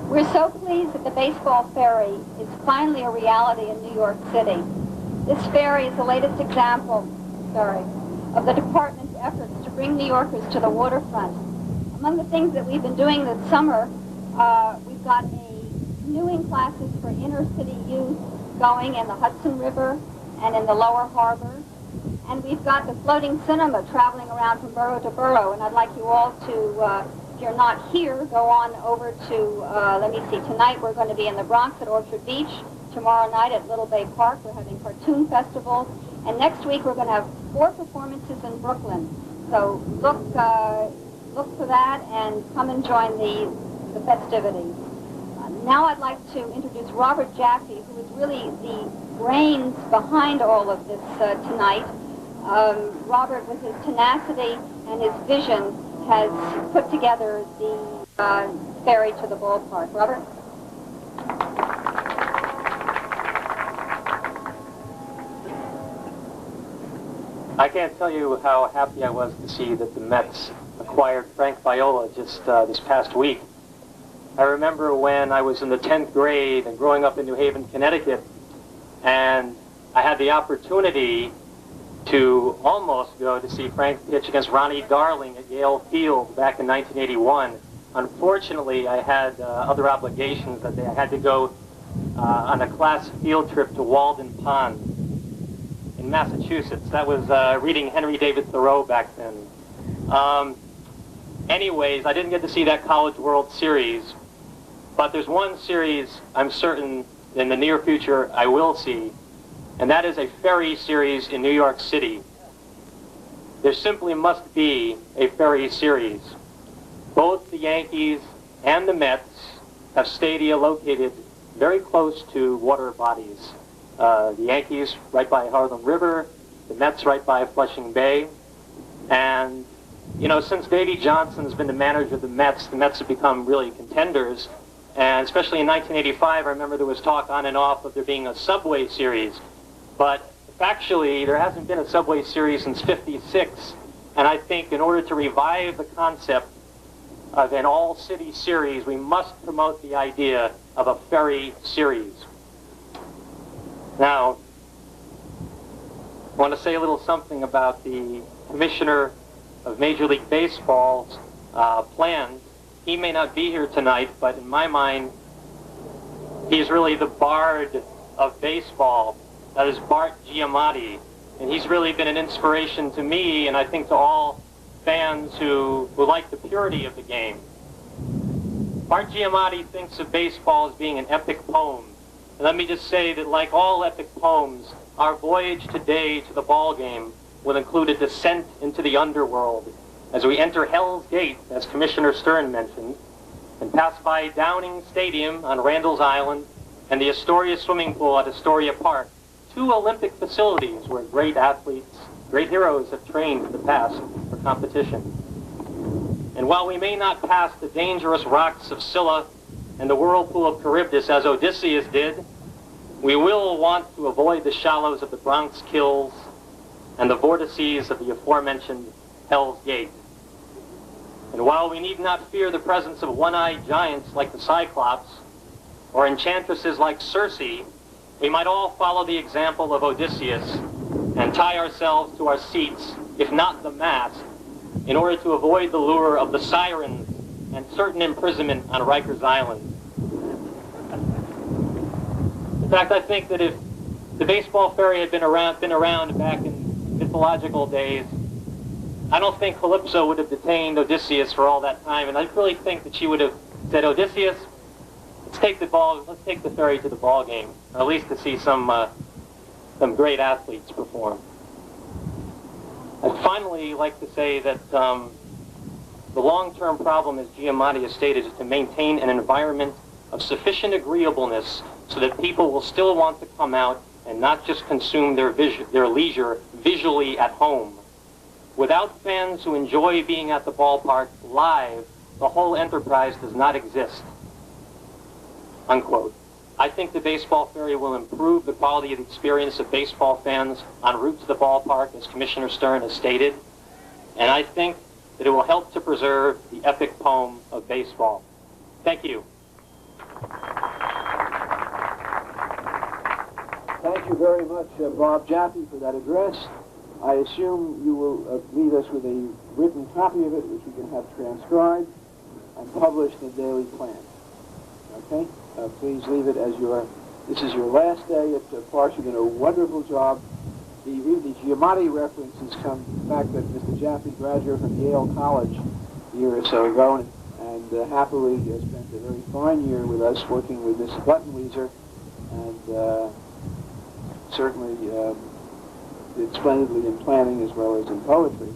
We're so pleased that the baseball ferry is finally a reality in New York City. This ferry is the latest example, of the department's efforts to bring New Yorkers to the waterfront. Among the things that we've been doing this summer, we've got canoeing classes for inner city youth going in the Hudson River and in the Lower Harbor. And we've got the floating cinema traveling around from borough to borough. And I'd like you all to, if you're not here, go on over to, let me see, tonight we're going to be in the Bronx at Orchard Beach. Tomorrow night at Little Bay Park, we're having cartoon festivals. And next week we're going to have 4 performances in Brooklyn. So look for that and come and join the festivities. Now I'd like to introduce Robert Jaffe, who is really the brains behind all of this tonight. Robert, with his tenacity and his vision, has put together the ferry to the ballpark. Robert? I can't tell you how happy I was to see that the Mets acquired Frank Viola just this past week. I remember when I was in the 10th grade and growing up in New Haven, Connecticut, and I had the opportunity to almost go to see Frank pitch against Ronnie Darling at Yale Field back in 1981. Unfortunately, I had other obligations that day. I had to go on a class field trip to Walden Pond in Massachusetts. That was reading Henry David Thoreau back then. Anyways, I didn't get to see that College World Series, but there's one series I'm certain in the near future I will see, and that is a ferry series in New York City. There simply must be a ferry series. Both the Yankees and the Mets have stadia located very close to water bodies. The Yankees right by Harlem River, the Mets right by Flushing Bay. And, you know, since Davey Johnson's been the manager of the Mets have become really contenders. And especially in 1985, I remember there was talk on and off of there being a Subway series. But factually, there hasn't been a Subway series since '56. And I think in order to revive the concept of an all-city series, we must promote the idea of a ferry series. Now, I want to say a little something about the commissioner of Major League Baseball's plans. He may not be here tonight, but in my mind, he's really the bard of baseball. That is Bart Giamatti. And he's really been an inspiration to me, and I think to all fans who like the purity of the game. Bart Giamatti thinks of baseball as being an epic poem. And let me just say that like all epic poems, our voyage today to the ball game will include a descent into the underworld as we enter Hell's Gate, as Commissioner Stern mentioned, and pass by Downing Stadium on Randall's Island and the Astoria swimming pool at Astoria Park, 2 Olympic facilities where great athletes, great heroes have trained in the past for competition. And while we may not pass the dangerous rocks of Scylla and the whirlpool of Charybdis as Odysseus did, we will want to avoid the shallows of the Bronx Kills and the vortices of the aforementioned Hell's Gate. And while we need not fear the presence of one-eyed giants like the Cyclops or enchantresses like Circe, we might all follow the example of Odysseus and tie ourselves to our seats, if not the mast, in order to avoid the lure of the sirens and certain imprisonment on Rikers Island. In fact, I think that if the baseball ferry had been around back in mythological days, I don't think Calypso would have detained Odysseus for all that time, and I really think that she would have said, Odysseus, let's take the ferry to the ball game, or at least to see some great athletes perform. I'd finally like to say that the long-term problem, as Giamatti has stated, is to maintain an environment of sufficient agreeableness so that people will still want to come out and not just consume their leisure visually at home. Without fans who enjoy being at the ballpark live, the whole enterprise does not exist. Unquote. I think the baseball ferry will improve the quality of the experience of baseball fans en route to the ballpark, as Commissioner Stern has stated, and I think that it will help to preserve the epic poem of baseball. Thank you. Thank you very much, Bob Jaffe, for that address. I assume you will leave us with a written copy of it, which we can have transcribed and published in the Daily Plan. Okay? Please leave it as this is your last day at Parks. You've done a wonderful job. The Giamatti references come from the fact that Mr. Jaffe graduated from Yale College a year or so ago and happily spent a very fine year with us working with Miss Buttonweezer, and certainly did splendidly in planning as well as in poetry.